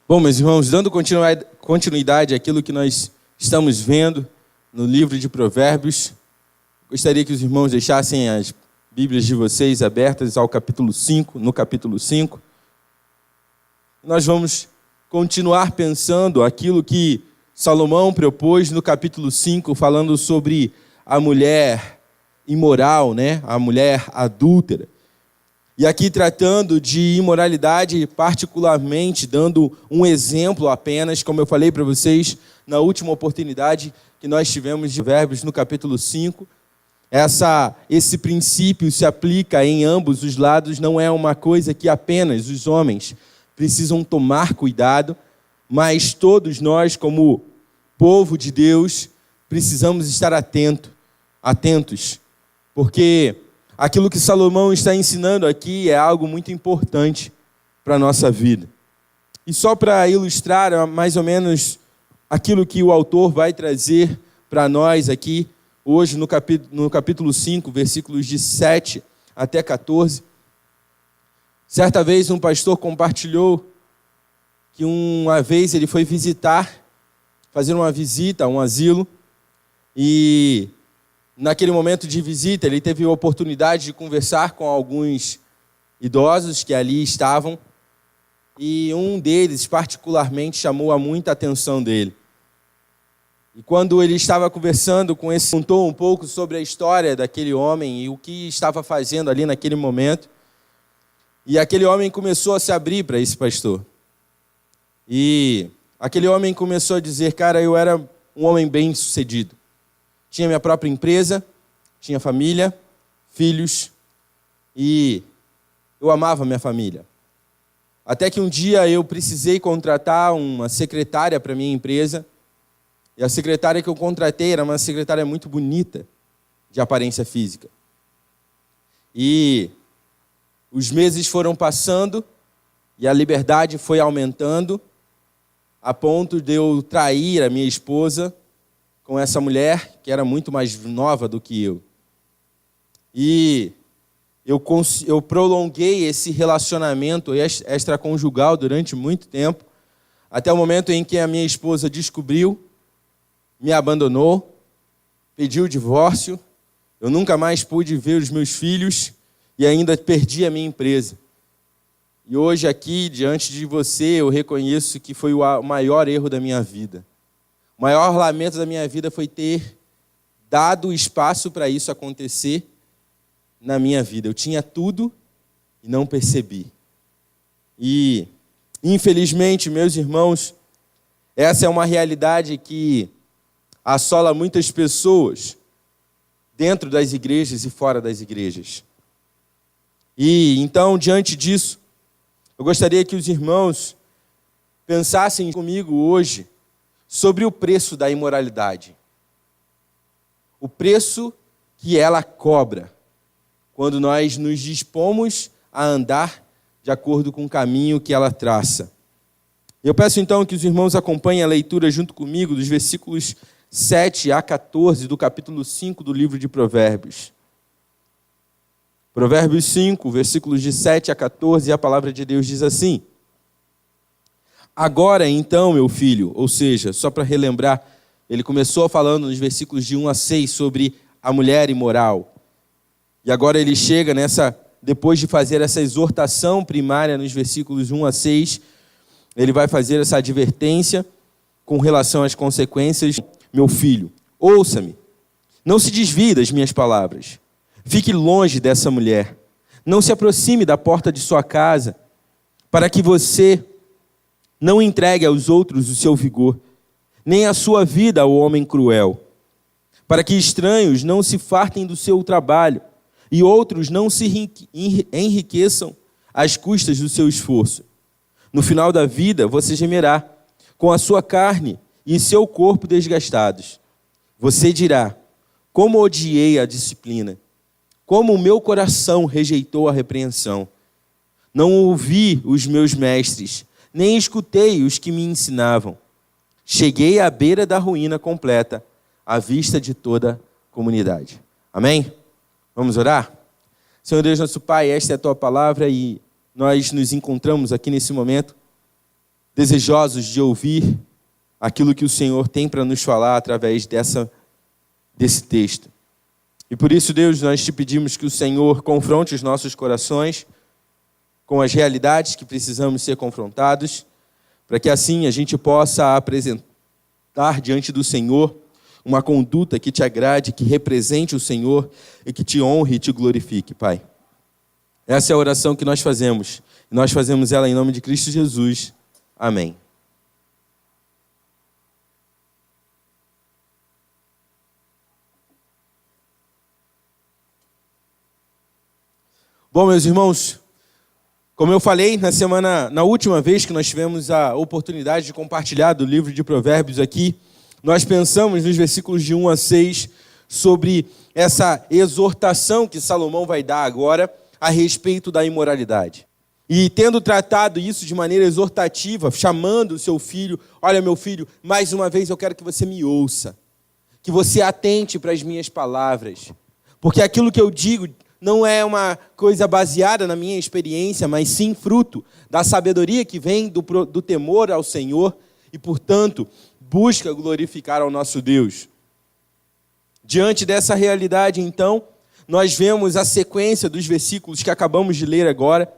Bom, meus irmãos, dando continuidade àquilo que nós estamos vendo no livro de Provérbios, gostaria que os irmãos deixassem as Bíblias de vocês abertas ao capítulo 5, no capítulo 5. Nós vamos continuar pensando aquilo que Salomão propôs no capítulo 5, falando sobre a mulher imoral, a mulher adúltera. E aqui tratando de imoralidade, particularmente dando um exemplo apenas, como eu falei para vocês na última oportunidade que nós tivemos de Provérbios no capítulo 5. Esse princípio se aplica em ambos os lados, não é uma coisa que apenas os homens precisam tomar cuidado, mas todos nós, como povo de Deus, precisamos estar atentos, porque aquilo que Salomão está ensinando aqui é algo muito importante para a nossa vida. E só para ilustrar mais ou menos aquilo que o autor vai trazer para nós aqui, hoje no capítulo 5, versículos de 7 até 14. Certa vez um pastor compartilhou que uma vez ele foi fazer uma visita a um asilo, e naquele momento de visita, ele teve a oportunidade de conversar com alguns idosos que ali estavam, e um deles, particularmente, chamou muita atenção dele. E quando ele estava conversando com esse, contou um pouco sobre a história daquele homem e o que estava fazendo ali naquele momento. E aquele homem começou a se abrir para esse pastor. E aquele homem começou a dizer: cara, eu era um homem bem-sucedido. Tinha minha própria empresa, tinha família, filhos, e eu amava minha família. Até que um dia eu precisei contratar uma secretária para minha empresa, e a secretária que eu contratei era uma secretária muito bonita, de aparência física. E os meses foram passando, e a liberdade foi aumentando, a ponto de eu trair a minha esposa com essa mulher que era muito mais nova do que eu. E eu prolonguei esse relacionamento extraconjugal durante muito tempo, até o momento em que a minha esposa descobriu, me abandonou, pediu o divórcio, eu nunca mais pude ver os meus filhos e ainda perdi a minha empresa. E hoje aqui, diante de você, eu reconheço que foi o maior erro da minha vida. O maior lamento da minha vida foi ter dado espaço para isso acontecer na minha vida. Eu tinha tudo e não percebi. E, infelizmente, meus irmãos, essa é uma realidade que assola muitas pessoas dentro das igrejas e fora das igrejas. E, então, diante disso, eu gostaria que os irmãos pensassem comigo hoje sobre o preço da imoralidade. O preço que ela cobra quando nós nos dispomos a andar de acordo com o caminho que ela traça. Eu peço então que os irmãos acompanhem a leitura junto comigo dos versículos 7 a 14 do capítulo 5 do livro de Provérbios. Provérbios 5, versículos de 7 a 14, a palavra de Deus diz assim: agora então, meu filho, ou seja, só para relembrar, ele começou falando nos versículos de 1 a 6 sobre a mulher imoral. E agora ele chega depois de fazer essa exortação primária nos versículos 1 a 6, ele vai fazer essa advertência com relação às consequências. Meu filho, ouça-me, não se desvie das minhas palavras, fique longe dessa mulher, não se aproxime da porta de sua casa, para que você não entregue aos outros o seu vigor, nem a sua vida ao homem cruel, para que estranhos não se fartem do seu trabalho e outros não se enriqueçam às custas do seu esforço. No final da vida você gemerá com a sua carne e seu corpo desgastados. Você dirá: como odiei a disciplina, como o meu coração rejeitou a repreensão. Não ouvi os meus mestres, nem escutei os que me ensinavam. Cheguei à beira da ruína completa, à vista de toda a comunidade. Amém? Vamos orar? Senhor Deus, nosso Pai, esta é a Tua palavra e nós nos encontramos aqui nesse momento desejosos de ouvir aquilo que o Senhor tem para nos falar através desse texto. E por isso, Deus, nós te pedimos que o Senhor confronte os nossos corações com as realidades que precisamos ser confrontados, para que assim a gente possa apresentar diante do Senhor uma conduta que te agrade, que represente o Senhor e que te honre e te glorifique, Pai. Essa é a oração que nós fazemos. E nós fazemos ela em nome de Cristo Jesus. Amém. Bom, meus irmãos, como eu falei na última vez que nós tivemos a oportunidade de compartilhar do livro de Provérbios aqui, nós pensamos nos versículos de 1 a 6 sobre essa exortação que Salomão vai dar agora a respeito da imoralidade. E tendo tratado isso de maneira exortativa, chamando o seu filho, olha meu filho, mais uma vez eu quero que você me ouça, que você atente para as minhas palavras, porque aquilo que eu digo não é uma coisa baseada na minha experiência, mas sim fruto da sabedoria que vem do temor ao Senhor e, portanto, busca glorificar ao nosso Deus. Diante dessa realidade, então, nós vemos a sequência dos versículos que acabamos de ler agora.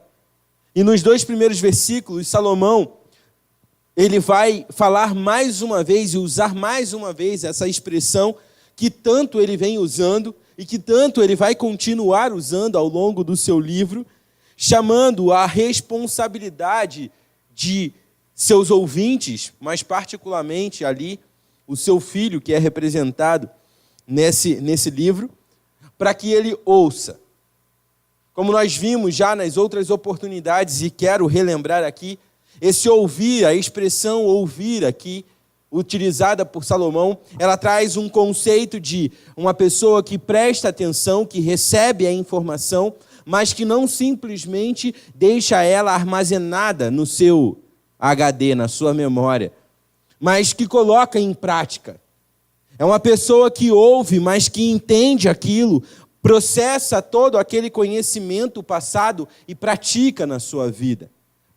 E nos 2 primeiros versículos, Salomão, ele vai falar mais uma vez e usar mais uma vez essa expressão que tanto ele vem usando e que tanto ele vai continuar usando ao longo do seu livro, chamando a responsabilidade de seus ouvintes, mas particularmente ali o seu filho, que é representado nesse livro, para que ele ouça. Como nós vimos já nas outras oportunidades, e quero relembrar aqui, esse ouvir, a expressão ouvir aqui, utilizada por Salomão, ela traz um conceito de uma pessoa que presta atenção, que recebe a informação, mas que não simplesmente deixa ela armazenada no seu HD, na sua memória, mas que coloca em prática. É uma pessoa que ouve, mas que entende aquilo, processa todo aquele conhecimento passado e pratica na sua vida.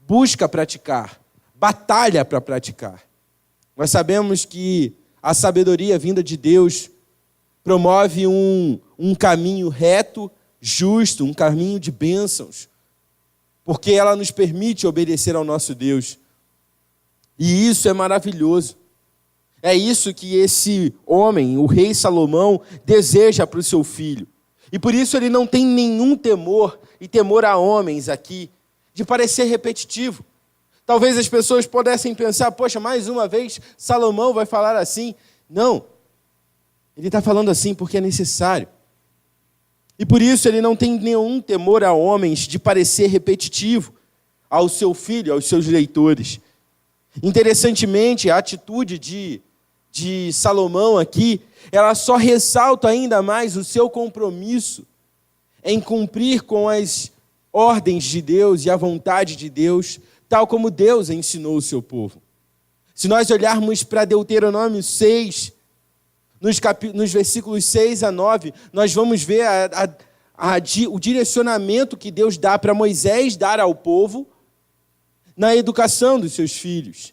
Busca praticar, batalha para praticar. Nós sabemos que a sabedoria vinda de Deus promove um caminho reto, justo, um caminho de bênçãos, porque ela nos permite obedecer ao nosso Deus. E isso é maravilhoso. É isso que esse homem, o rei Salomão, deseja para o seu filho. E por isso ele não tem nenhum temor, e temor a homens aqui, de parecer repetitivo. Talvez as pessoas pudessem pensar, poxa, mais uma vez Salomão vai falar assim. Não, ele está falando assim porque é necessário. E por isso ele não tem nenhum temor a homens de parecer repetitivo ao seu filho, aos seus leitores. Interessantemente, a atitude de Salomão aqui, ela só ressalta ainda mais o seu compromisso em cumprir com as ordens de Deus e a vontade de Deus, tal como Deus ensinou o seu povo. Se nós olharmos para Deuteronômio 6, nos versículos 6 a 9, nós vamos ver o direcionamento que Deus dá para Moisés dar ao povo na educação dos seus filhos.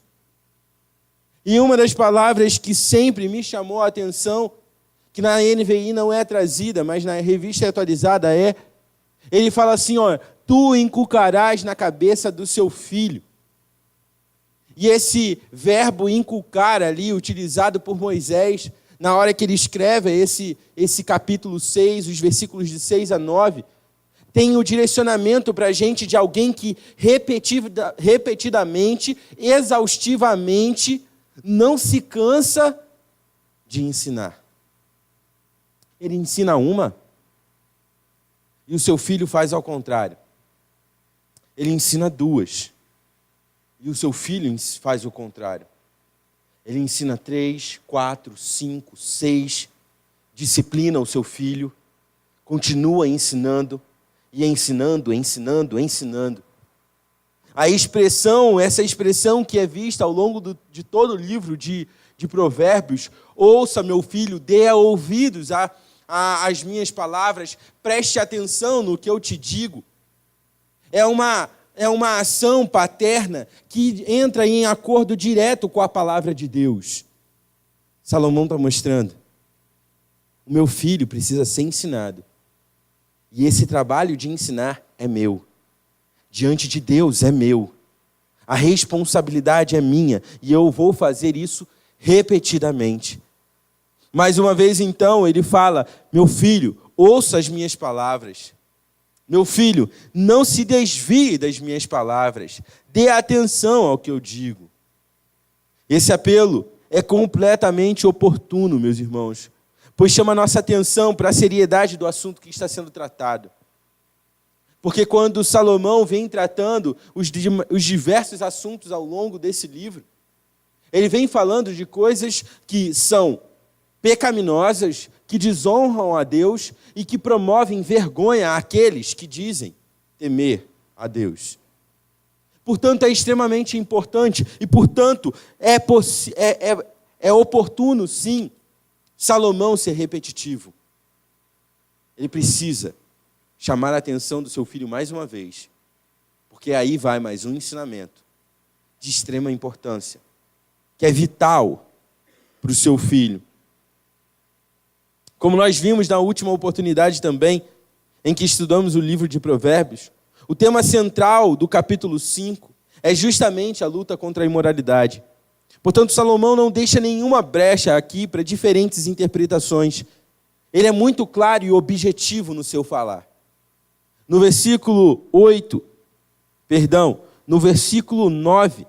E uma das palavras que sempre me chamou a atenção, que na NVI não é trazida, mas na revista atualizada ele fala assim, tu inculcarás na cabeça do seu filho. E esse verbo inculcar ali, utilizado por Moisés, na hora que ele escreve esse capítulo 6, os versículos de 6 a 9, tem o direcionamento para a gente de alguém que repetidamente, exaustivamente, não se cansa de ensinar. Ele ensina uma, e o seu filho faz ao contrário. Ele ensina duas, e o seu filho faz o contrário. Ele ensina 3, 4, 5, 6, disciplina o seu filho, continua ensinando, e ensinando. Essa expressão que é vista ao longo de todo o livro de Provérbios, ouça meu filho, dê ouvidos às minhas palavras, preste atenção no que eu te digo. É é uma ação paterna que entra em acordo direto com a palavra de Deus. Salomão está mostrando: o meu filho precisa ser ensinado. E esse trabalho de ensinar é meu. Diante de Deus é meu. A responsabilidade é minha. E eu vou fazer isso repetidamente. Mais uma vez, então, ele fala: meu filho, ouça as minhas palavras. Meu filho, não se desvie das minhas palavras. Dê atenção ao que eu digo. Esse apelo é completamente oportuno, meus irmãos, pois chama a nossa atenção para a seriedade do assunto que está sendo tratado. Porque quando Salomão vem tratando os diversos assuntos ao longo desse livro, ele vem falando de coisas que são pecaminosas, que desonram a Deus e que promovem vergonha àqueles que dizem temer a Deus. Portanto, é extremamente importante e, portanto, é oportuno, sim, Salomão ser repetitivo. Ele precisa chamar a atenção do seu filho mais uma vez, porque aí vai mais um ensinamento de extrema importância, que é vital para o seu filho. Como nós vimos na última oportunidade também, em que estudamos o livro de Provérbios, o tema central do capítulo 5 é justamente a luta contra a imoralidade. Portanto, Salomão não deixa nenhuma brecha aqui para diferentes interpretações. Ele é muito claro e objetivo no seu falar. No versículo 9,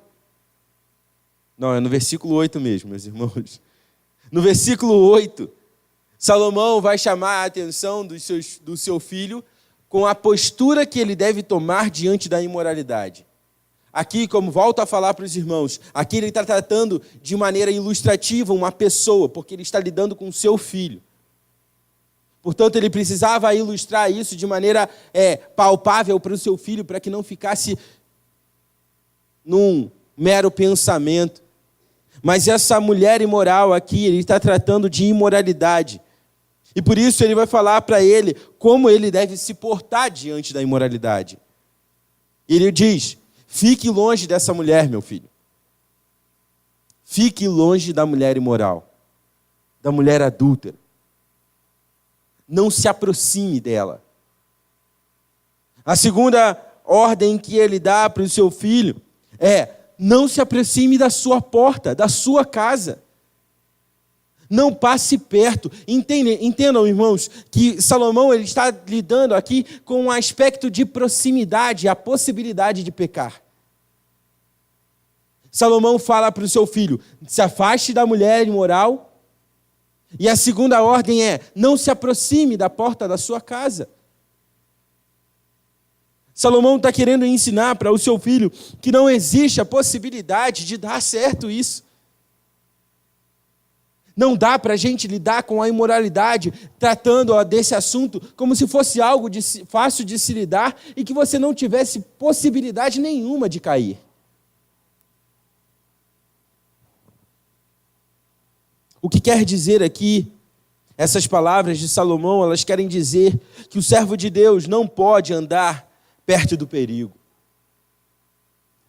não, é no versículo 8 mesmo, meus irmãos. No versículo 8, Salomão vai chamar a atenção do seu filho com a postura que ele deve tomar diante da imoralidade. Aqui, como volto a falar para os irmãos, aqui ele está tratando de maneira ilustrativa uma pessoa, porque ele está lidando com o seu filho. Portanto, ele precisava ilustrar isso de maneira palpável para o seu filho, para que não ficasse num mero pensamento. Mas essa mulher imoral aqui, ele está tratando de imoralidade. E por isso ele vai falar para ele como ele deve se portar diante da imoralidade. Ele diz: fique longe dessa mulher, meu filho. Fique longe da mulher imoral, da mulher adúltera. Não se aproxime dela. A segunda ordem que ele dá para o seu filho é: não se aproxime da sua porta, da sua casa. Não passe perto. Entendam, irmãos, que Salomão ele está lidando aqui com um aspecto de proximidade, a possibilidade de pecar. Salomão fala para o seu filho: se afaste da mulher imoral. E a segunda ordem é: não se aproxime da porta da sua casa. Salomão está querendo ensinar para o seu filho que não existe a possibilidade de dar certo isso. Não dá para a gente lidar com a imoralidade, tratando desse assunto como se fosse algo fácil de se lidar e que você não tivesse possibilidade nenhuma de cair. O que quer dizer aqui, essas palavras de Salomão, elas querem dizer que o servo de Deus não pode andar perto do perigo.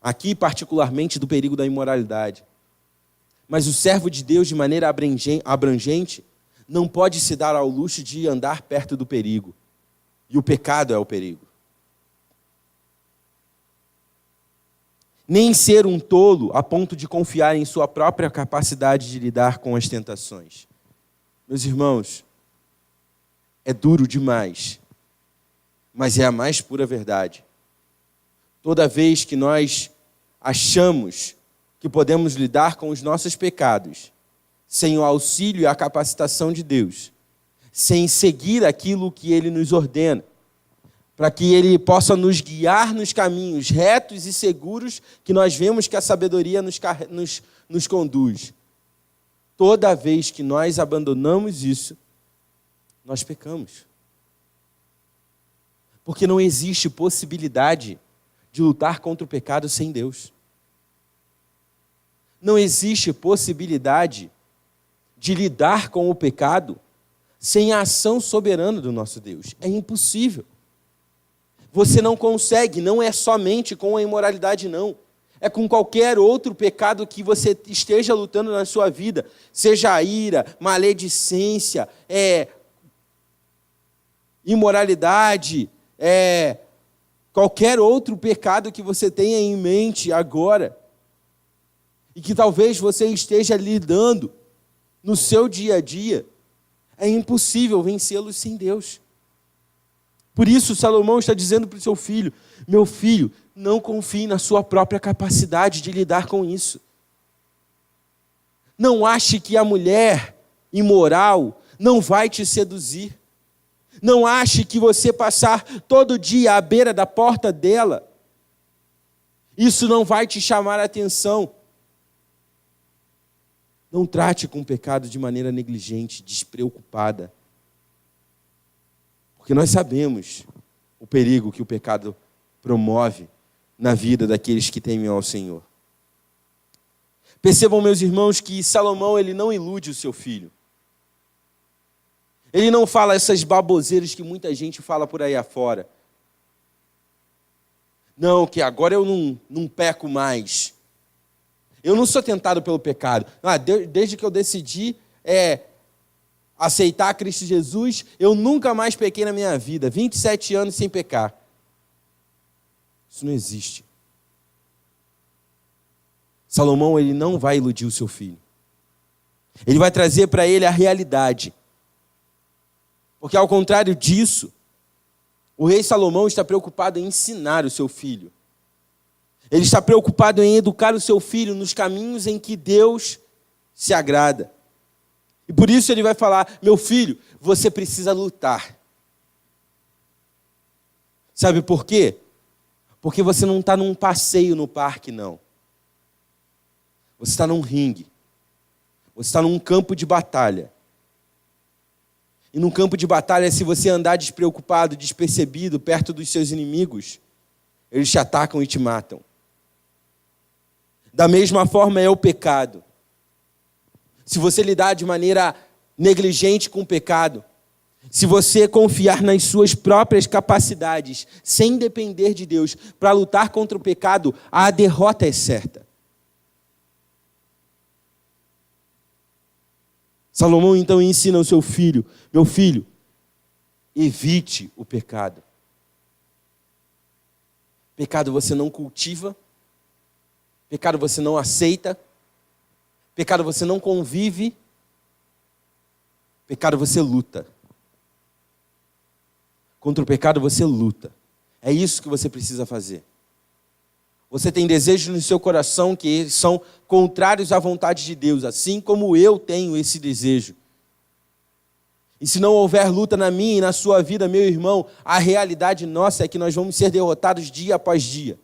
Aqui, particularmente, do perigo da imoralidade. Mas o servo de Deus, de maneira abrangente, não pode se dar ao luxo de andar perto do perigo. E o pecado é o perigo. Nem ser um tolo a ponto de confiar em sua própria capacidade de lidar com as tentações. Meus irmãos, é duro demais, mas é a mais pura verdade. Toda vez que nós achamos que podemos lidar com os nossos pecados sem o auxílio e a capacitação de Deus, sem seguir aquilo que Ele nos ordena, para que Ele possa nos guiar nos caminhos retos e seguros que nós vemos que a sabedoria nos conduz. Toda vez que nós abandonamos isso, nós pecamos. Porque não existe possibilidade de lutar contra o pecado sem Deus. Não existe possibilidade de lidar com o pecado sem a ação soberana do nosso Deus. É impossível. Você não consegue, não é somente com a imoralidade, não. É com qualquer outro pecado que você esteja lutando na sua vida, seja a ira, maledicência, imoralidade, qualquer outro pecado que você tenha em mente agora, e que talvez você esteja lidando no seu dia a dia, é impossível vencê-los sem Deus. Por isso, Salomão está dizendo para o seu filho: meu filho, não confie na sua própria capacidade de lidar com isso. Não ache que a mulher imoral não vai te seduzir. Não ache que você passar todo dia à beira da porta dela, isso não vai te chamar a atenção. Não trate com o pecado de maneira negligente, despreocupada. Porque nós sabemos o perigo que o pecado promove na vida daqueles que temem ao Senhor. Percebam, meus irmãos, que Salomão ele não ilude o seu filho. Ele não fala essas baboseiras que muita gente fala por aí afora. Não, que agora eu não peco mais. Eu não sou tentado pelo pecado. Desde que eu decidi aceitar Cristo Jesus, eu nunca mais pequei na minha vida. 27 anos sem pecar. Isso não existe. Salomão ele não vai iludir o seu filho. Ele vai trazer para ele a realidade. Porque ao contrário disso, o rei Salomão está preocupado em ensinar o seu filho. Ele está preocupado em educar o seu filho nos caminhos em que Deus se agrada. E por isso ele vai falar: meu filho, você precisa lutar. Sabe por quê? Porque você não está num passeio no parque, não. Você está num ringue. Você está num campo de batalha. E num campo de batalha, se você andar despreocupado, despercebido, perto dos seus inimigos, eles te atacam e te matam. Da mesma forma é o pecado. Se você lidar de maneira negligente com o pecado, se você confiar nas suas próprias capacidades, sem depender de Deus, para lutar contra o pecado, a derrota é certa. Salomão então ensina ao seu filho: meu filho, evite o pecado. Pecado você não cultiva, pecado você não aceita, pecado você não convive, pecado você luta. Contra o pecado você luta. É isso que você precisa fazer. Você tem desejos no seu coração que são contrários à vontade de Deus, assim como eu tenho esse desejo. E se não houver luta na minha e na sua vida, meu irmão, a realidade nossa é que nós vamos ser derrotados dia após dia.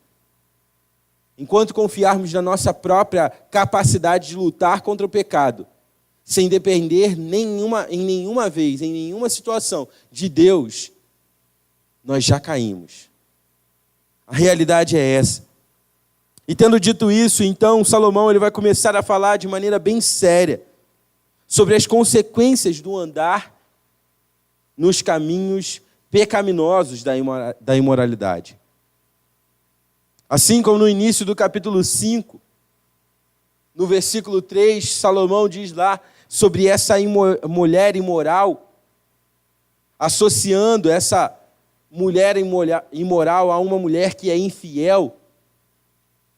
Enquanto confiarmos na nossa própria capacidade de lutar contra o pecado, sem depender em nenhuma vez, em nenhuma situação de Deus, nós já caímos. A realidade é essa. E tendo dito isso, então, Salomão ele vai começar a falar de maneira bem séria sobre as consequências do andar nos caminhos pecaminosos da imoralidade. Assim como no início do capítulo 5, no versículo 3, Salomão diz lá sobre essa mulher imoral, associando essa mulher imoral a uma mulher que é infiel.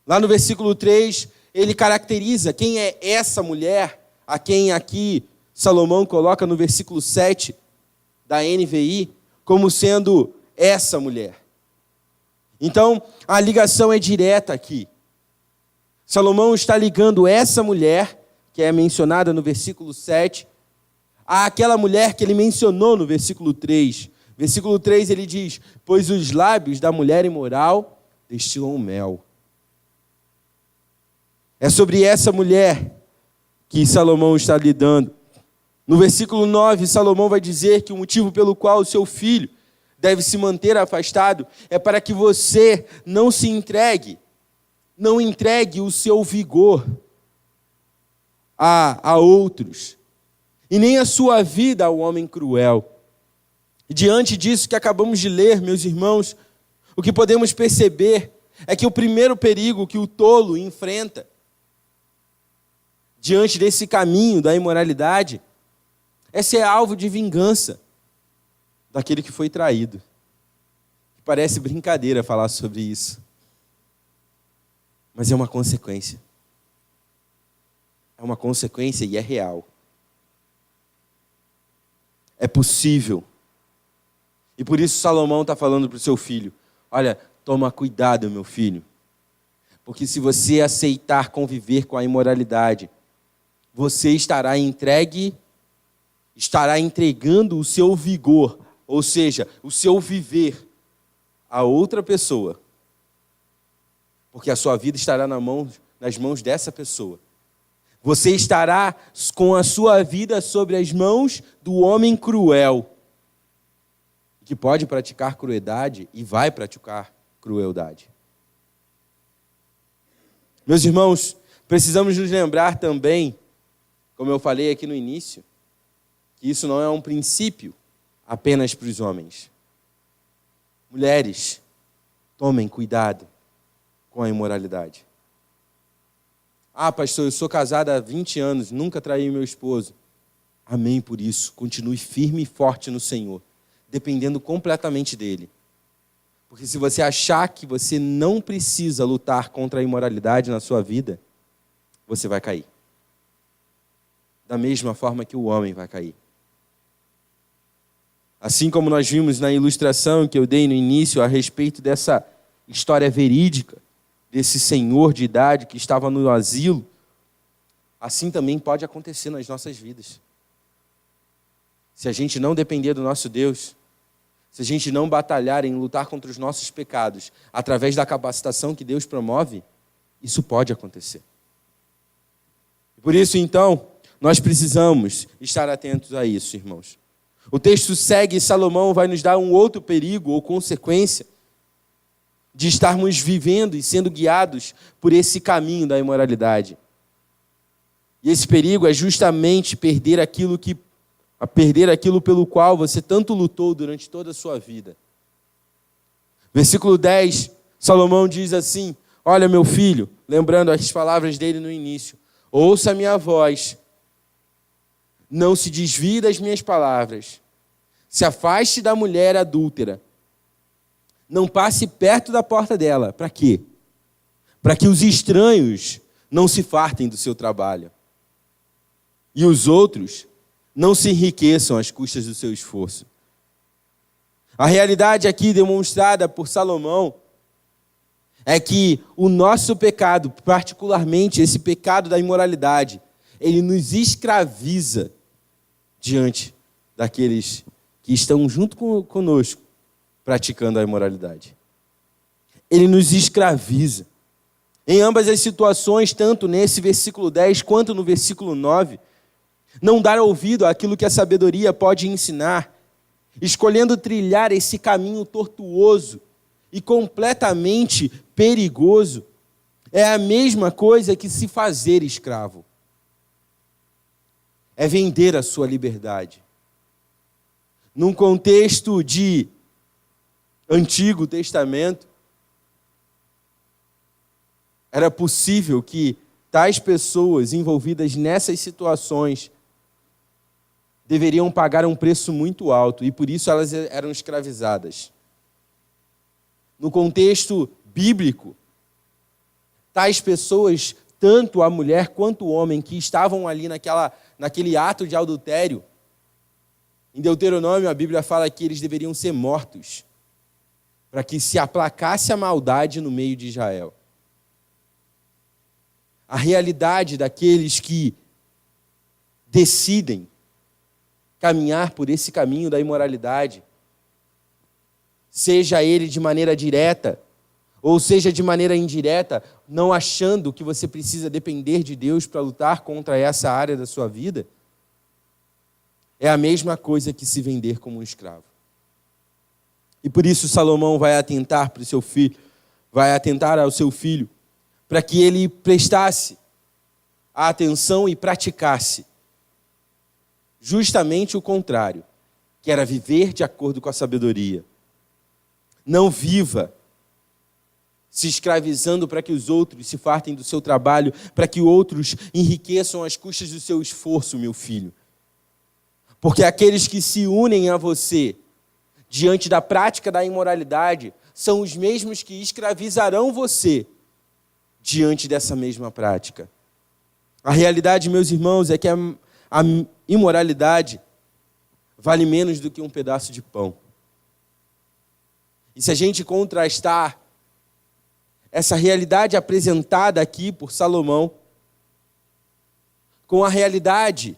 Lá no versículo 3, ele caracteriza quem é essa mulher, a quem aqui Salomão coloca no versículo 7 da NVI, como sendo essa mulher. Então, a ligação é direta aqui. Salomão está ligando essa mulher, que é mencionada no versículo 7, àquela mulher que ele mencionou no versículo 3. Versículo 3 ele diz: pois os lábios da mulher imoral destilam mel. É sobre essa mulher que Salomão está lidando. No versículo 9, Salomão vai dizer que o motivo pelo qual o seu filho deve se manter afastado é para que você não se entregue, não entregue o seu vigor a outros, e nem a sua vida ao homem cruel. E diante disso que acabamos de ler, meus irmãos, o que podemos perceber é que o primeiro perigo que o tolo enfrenta diante desse caminho da imoralidade é ser alvo de vingança daquele que foi traído. Parece brincadeira falar sobre isso, mas é uma consequência. É uma consequência e é real. É possível. E por isso Salomão está falando para o seu filho: olha, toma cuidado, meu filho, porque se você aceitar conviver com a imoralidade, você estará entregando o seu vigor, ou seja, o seu viver, a outra pessoa, porque a sua vida estará nas mãos dessa pessoa. Você estará com a sua vida sobre as mãos do homem cruel, que pode praticar crueldade e vai praticar crueldade. Meus irmãos, precisamos nos lembrar também, como eu falei aqui no início, que isso não é um princípio apenas para os homens. Mulheres, tomem cuidado com a imoralidade. Ah, pastor, eu sou casada há 20 anos, nunca traí meu esposo. Amém por isso. Continue firme e forte no Senhor, dependendo completamente dEle. Porque se você achar que você não precisa lutar contra a imoralidade na sua vida, você vai cair. Da mesma forma que o homem vai cair. Assim como nós vimos na ilustração que eu dei no início a respeito dessa história verídica, desse senhor de idade que estava no asilo, assim também pode acontecer nas nossas vidas. Se a gente não depender do nosso Deus, se a gente não batalhar em lutar contra os nossos pecados, através da capacitação que Deus promove, isso pode acontecer. Por isso, então, nós precisamos estar atentos a isso, irmãos. O texto segue e Salomão vai nos dar um outro perigo ou consequência de estarmos vivendo e sendo guiados por esse caminho da imoralidade. E esse perigo é justamente perder aquilo pelo qual você tanto lutou durante toda a sua vida. Versículo 10, Salomão diz assim: olha, meu filho, lembrando as palavras dele no início, ouça a minha voz, não se desvie das minhas palavras, se afaste da mulher adúltera, não passe perto da porta dela. Para quê? Para que os estranhos não se fartem do seu trabalho e os outros não se enriqueçam às custas do seu esforço. A realidade aqui demonstrada por Salomão é que o nosso pecado, particularmente esse pecado da imoralidade, ele nos escraviza diante daqueles que estão junto conosco praticando a imoralidade. Ele nos escraviza. Em ambas as situações, tanto nesse versículo 10 quanto no versículo 9, não dar ouvido àquilo que a sabedoria pode ensinar, escolhendo trilhar esse caminho tortuoso e completamente perigoso, é a mesma coisa que se fazer escravo. É vender a sua liberdade. Num contexto de Antigo Testamento, era possível que tais pessoas envolvidas nessas situações deveriam pagar um preço muito alto e por isso elas eram escravizadas. No contexto bíblico, tais pessoas, tanto a mulher quanto o homem que estavam ali naquele ato de adultério, em Deuteronômio a Bíblia fala que eles deveriam ser mortos, para que se aplacasse a maldade no meio de Israel. A realidade daqueles que decidem caminhar por esse caminho da imoralidade, seja ele de maneira direta, ou seja de maneira indireta, não achando que você precisa depender de Deus para lutar contra essa área da sua vida, é a mesma coisa que se vender como um escravo. E por isso Salomão vai atentar para o seu filho, vai atentar ao seu filho, para que ele prestasse a atenção e praticasse justamente o contrário, que era viver de acordo com a sabedoria. Não viva se escravizando para que os outros se fartem do seu trabalho, para que outros enriqueçam às custas do seu esforço, meu filho. Porque aqueles que se unem a você diante da prática da imoralidade são os mesmos que escravizarão você diante dessa mesma prática. A realidade, meus irmãos, é que a imoralidade vale menos do que um pedaço de pão. E se a gente contrastar essa realidade apresentada aqui por Salomão com a realidade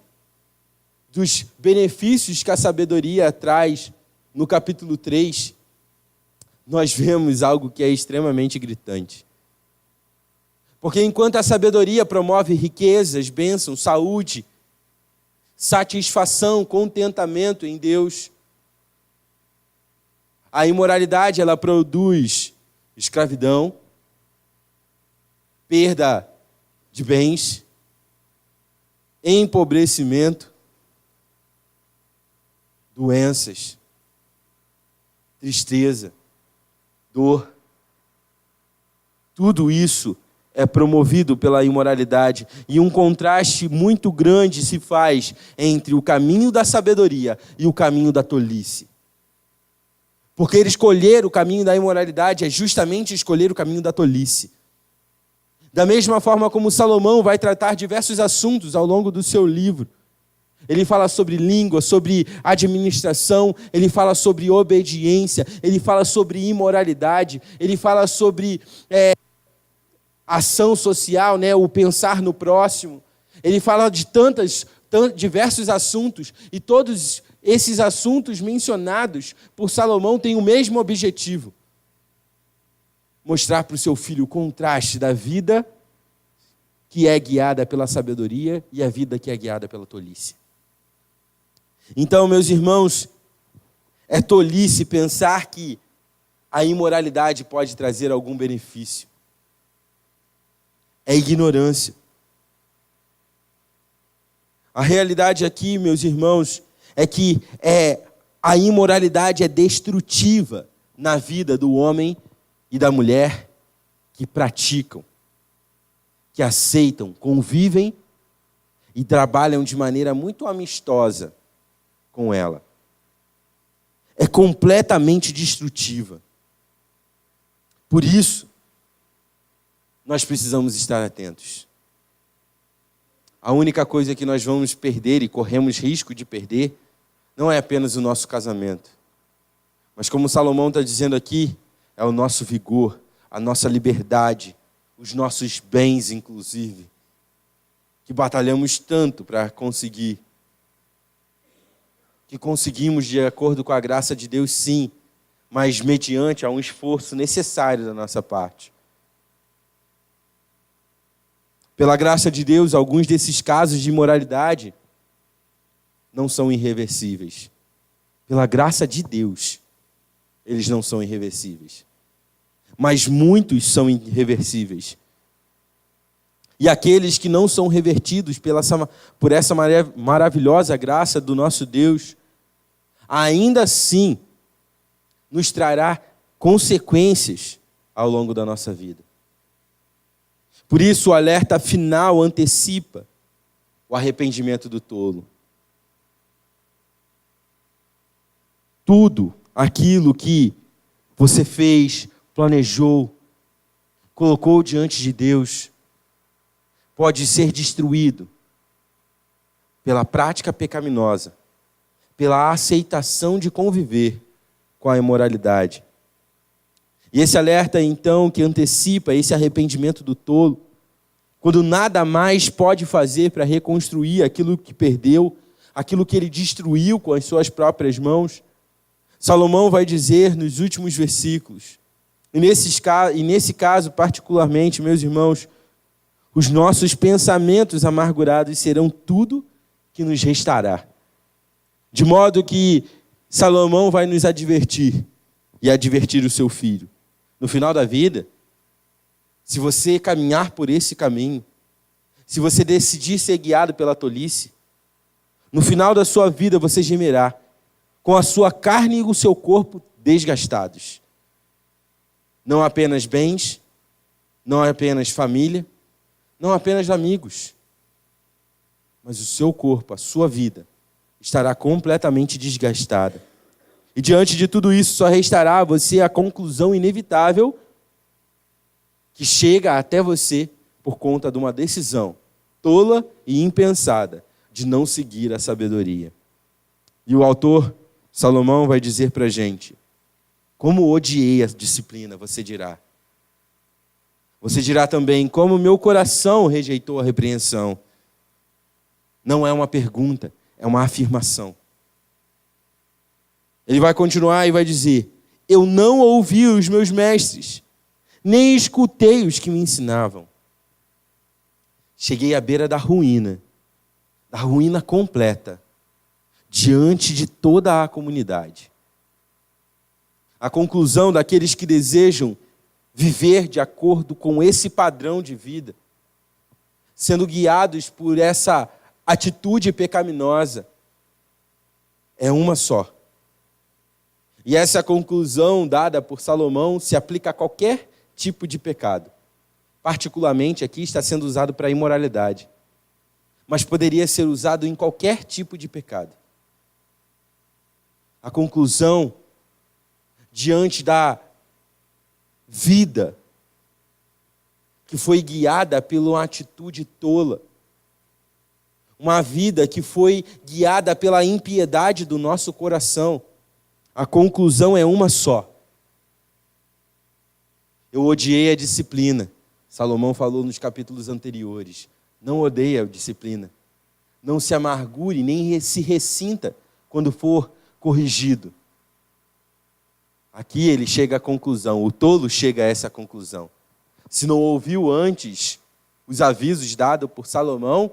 dos benefícios que a sabedoria traz no capítulo 3, nós vemos algo que é extremamente gritante. Porque enquanto a sabedoria promove riquezas, bênçãos, saúde, satisfação, contentamento em Deus, a imoralidade ela produz escravidão, perda de bens, empobrecimento, doenças, tristeza, dor. Tudo isso é promovido pela imoralidade. E um contraste muito grande se faz entre o caminho da sabedoria e o caminho da tolice. Porque escolher o caminho da imoralidade é justamente escolher o caminho da tolice. Da mesma forma como Salomão vai tratar diversos assuntos ao longo do seu livro. Ele fala sobre língua, sobre administração, ele fala sobre obediência, ele fala sobre imoralidade, ele fala sobre ação social, o pensar no próximo. Ele fala de diversos assuntos, e todos esses assuntos mencionados por Salomão têm o mesmo objetivo: mostrar para o seu filho o contraste da vida que é guiada pela sabedoria e a vida que é guiada pela tolice. Então, meus irmãos, é tolice pensar que a imoralidade pode trazer algum benefício. É ignorância. A realidade aqui, meus irmãos, é que a imoralidade é destrutiva na vida do homem e da mulher que praticam, que aceitam, convivem e trabalham de maneira muito amistosa com ela. É completamente destrutiva. Por isso, nós precisamos estar atentos. A única coisa que nós vamos perder e corremos risco de perder não é apenas o nosso casamento, mas, como Salomão está dizendo aqui, é o nosso vigor, a nossa liberdade, os nossos bens, inclusive, que batalhamos tanto para conseguir. Que conseguimos de acordo com a graça de Deus, sim, mas mediante a um esforço necessário da nossa parte. Pela graça de Deus, alguns desses casos de imoralidade não são irreversíveis. Pela graça de Deus, eles não são irreversíveis. Mas muitos são irreversíveis. E aqueles que não são revertidos por essa maravilhosa graça do nosso Deus, ainda assim nos trará consequências ao longo da nossa vida. Por isso, o alerta final antecipa o arrependimento do tolo. Tudo aquilo que você fez, planejou, colocou diante de Deus, pode ser destruído pela prática pecaminosa, pela aceitação de conviver com a imoralidade. E esse alerta, então, que antecipa esse arrependimento do tolo, quando nada mais pode fazer para reconstruir aquilo que perdeu, aquilo que ele destruiu com as suas próprias mãos, Salomão vai dizer nos últimos versículos, e nesse caso particularmente, meus irmãos, os nossos pensamentos amargurados serão tudo que nos restará. De modo que Salomão vai nos advertir e advertir o seu filho. No final da vida, se você caminhar por esse caminho, se você decidir ser guiado pela tolice, no final da sua vida você gemerá, com a sua carne e o seu corpo desgastados. Não apenas bens, não apenas família, não apenas amigos, mas o seu corpo, a sua vida, estará completamente desgastada. E diante de tudo isso, só restará a você a conclusão inevitável que chega até você por conta de uma decisão tola e impensada de não seguir a sabedoria. E o autor Salomão vai dizer para a gente: como odiei a disciplina, você dirá. Você dirá também: como meu coração rejeitou a repreensão. Não é uma pergunta, é uma afirmação. Ele vai continuar e vai dizer: eu não ouvi os meus mestres, nem escutei os que me ensinavam. Cheguei à beira da ruína completa, diante de toda a comunidade. A conclusão daqueles que desejam viver de acordo com esse padrão de vida, sendo guiados por essa atitude pecaminosa, é uma só. E essa conclusão dada por Salomão se aplica a qualquer tipo de pecado. Particularmente aqui está sendo usado para a imoralidade, mas poderia ser usado em qualquer tipo de pecado. A conclusão diante da vida que foi guiada pela atitude tola, uma vida que foi guiada pela impiedade do nosso coração, a conclusão é uma só. Eu odiei a disciplina. Salomão falou nos capítulos anteriores. Não odeie a disciplina. Não se amargure, nem se ressinta quando for corrigido. Aqui ele chega à conclusão, o tolo chega a essa conclusão. Se não ouviu antes os avisos dados por Salomão,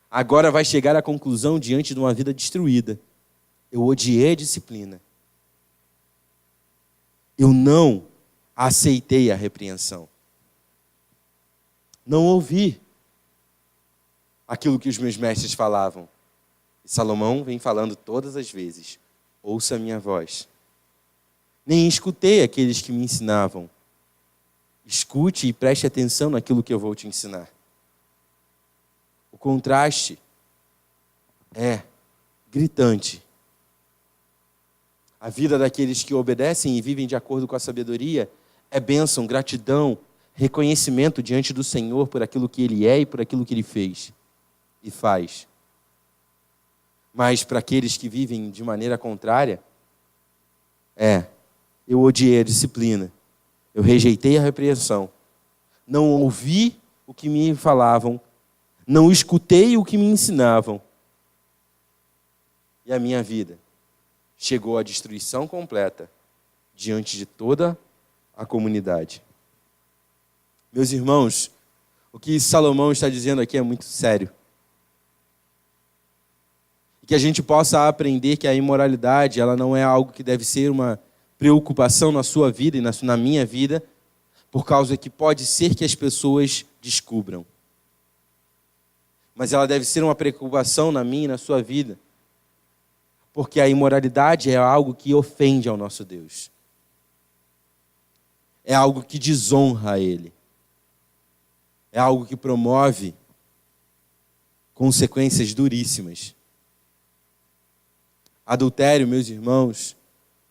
agora vai chegar à conclusão diante de uma vida destruída. Eu odiei a disciplina. Eu não aceitei a repreensão. Não ouvi aquilo que os meus mestres falavam. E Salomão vem falando todas as vezes: ouça a minha voz. Nem escutei aqueles que me ensinavam. Escute e preste atenção naquilo que eu vou te ensinar. O contraste é gritante. A vida daqueles que obedecem e vivem de acordo com a sabedoria é bênção, gratidão, reconhecimento diante do Senhor por aquilo que Ele é e por aquilo que Ele fez e faz. Mas para aqueles que vivem de maneira contrária, eu odiei a disciplina, eu rejeitei a repreensão, não ouvi o que me falavam, não escutei o que me ensinavam, e a minha vida chegou à destruição completa diante de toda a comunidade. Meus irmãos, o que Salomão está dizendo aqui é muito sério. E que a gente possa aprender que a imoralidade, ela não é algo que deve ser uma preocupação na sua vida e na minha vida, por causa que pode ser que as pessoas descubram. Mas ela deve ser uma preocupação na minha e na sua vida, porque a imoralidade é algo que ofende ao nosso Deus. É algo que desonra a Ele. É algo que promove consequências duríssimas. Adultério, meus irmãos,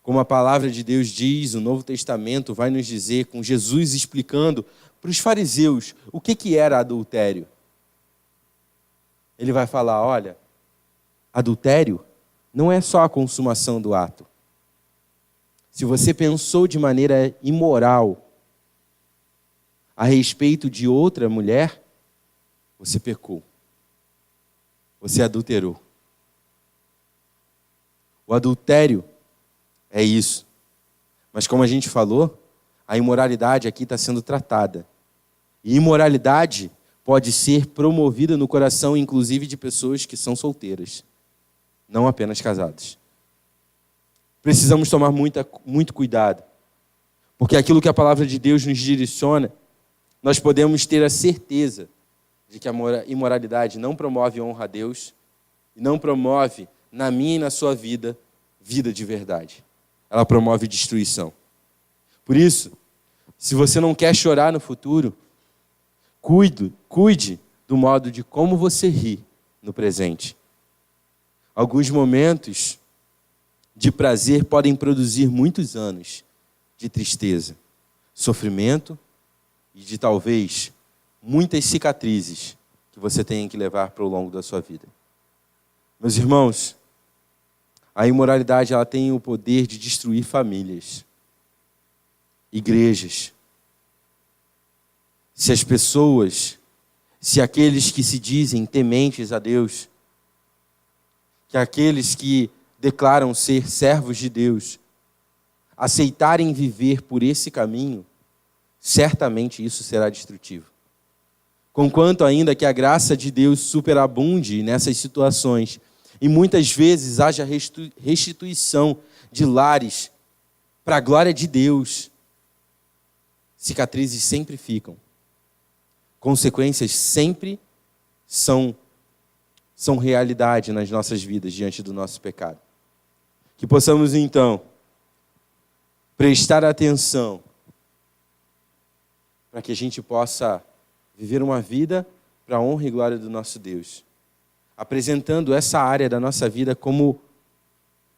como a palavra de Deus diz, o Novo Testamento vai nos dizer, com Jesus explicando para os fariseus o que era adultério. Ele vai falar: olha, adultério não é só a consumação do ato. Se você pensou de maneira imoral a respeito de outra mulher, você pecou. Você adulterou. O adultério é isso. Mas como a gente falou, a imoralidade aqui está sendo tratada. E imoralidade pode ser promovida no coração, inclusive, de pessoas que são solteiras, não apenas casadas. Precisamos tomar muito cuidado, porque aquilo que a palavra de Deus nos direciona, nós podemos ter a certeza de que a imoralidade não promove honra a Deus e não promove, na minha e na sua vida, vida de verdade. Ela promove destruição. Por isso, Se você não quer chorar no futuro, cuide do modo de como você ri no presente. Alguns momentos de prazer podem produzir muitos anos de tristeza, sofrimento e de talvez muitas cicatrizes que você tenha que levar para o longo da sua vida. Meus irmãos, a imoralidade ela tem o poder de destruir famílias, igrejas. Se aqueles que se dizem tementes a Deus, que aqueles que declaram ser servos de Deus, aceitarem viver por esse caminho, certamente isso será destrutivo. Conquanto ainda que a graça de Deus superabunde nessas situações, e muitas vezes haja restituição de lares para a glória de Deus, cicatrizes sempre ficam. Consequências sempre são realidade nas nossas vidas diante do nosso pecado. Que possamos então prestar atenção para que a gente possa viver uma vida para a honra e glória do nosso Deus, apresentando essa área da nossa vida como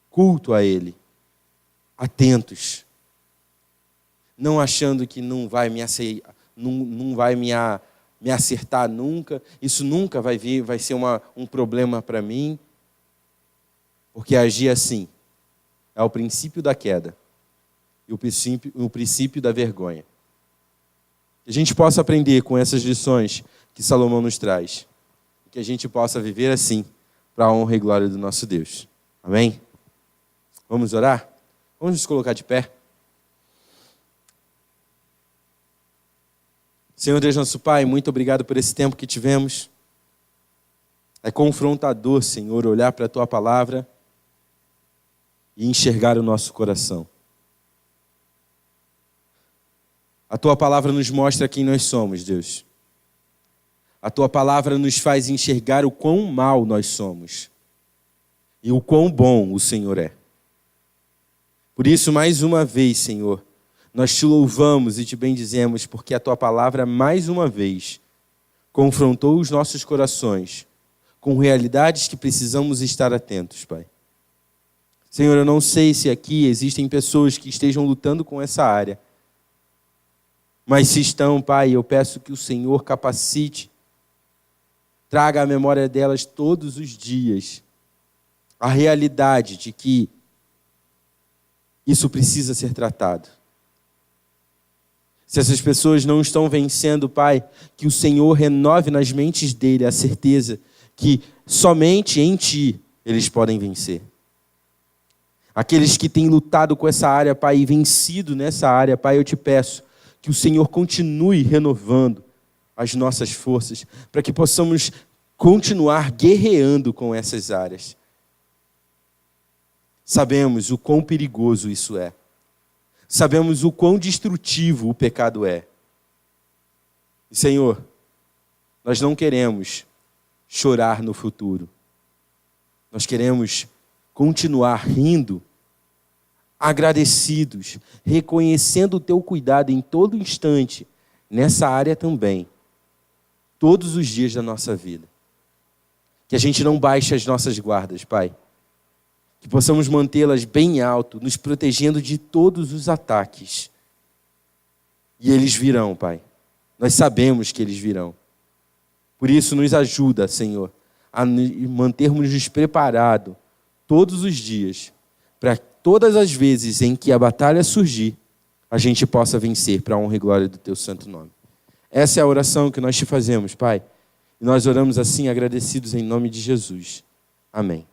culto a Ele, atentos, não achando que não vai me acertar nunca, isso nunca vai ser um problema para mim, porque agir assim é o princípio da queda e o princípio da vergonha. Que a gente possa aprender com essas lições que Salomão nos traz, que a gente possa viver assim para a honra e glória do nosso Deus. Amém? Vamos orar? Vamos nos colocar de pé. Senhor Deus, nosso Pai, muito obrigado por esse tempo que tivemos. É confrontador, Senhor, olhar para a Tua palavra e enxergar o nosso coração. A Tua palavra nos mostra quem nós somos, Deus. A Tua palavra nos faz enxergar o quão mal nós somos e o quão bom o Senhor é. Por isso, mais uma vez, Senhor, nós Te louvamos e Te bendizemos, porque a Tua palavra, mais uma vez, confrontou os nossos corações com realidades que precisamos estar atentos, Pai. Senhor, eu não sei se aqui existem pessoas que estejam lutando com essa área, mas se estão, Pai, eu peço que o Senhor capacite, traga à memória delas todos os dias a realidade de que isso precisa ser tratado. Se essas pessoas não estão vencendo, Pai, que o Senhor renove nas mentes dele a certeza que somente em Ti eles podem vencer. Aqueles que têm lutado com essa área, Pai, e vencido nessa área, Pai, eu Te peço que o Senhor continue renovando as nossas forças, para que possamos continuar guerreando com essas áreas. Sabemos o quão perigoso isso é. Sabemos o quão destrutivo o pecado é. E, Senhor, nós não queremos chorar no futuro. Nós queremos continuar rindo, agradecidos, reconhecendo o Teu cuidado em todo instante, nessa área também, todos os dias da nossa vida. Que a gente não baixe as nossas guardas, Pai. Que possamos mantê-las bem alto, nos protegendo de todos os ataques. E eles virão, Pai. Nós sabemos que eles virão. Por isso, nos ajuda, Senhor, a mantermos-nos preparados todos os dias, para todas as vezes em que a batalha surgir, a gente possa vencer para a honra e glória do Teu santo nome. Essa é a oração que nós Te fazemos, Pai. E nós oramos assim, agradecidos em nome de Jesus. Amém.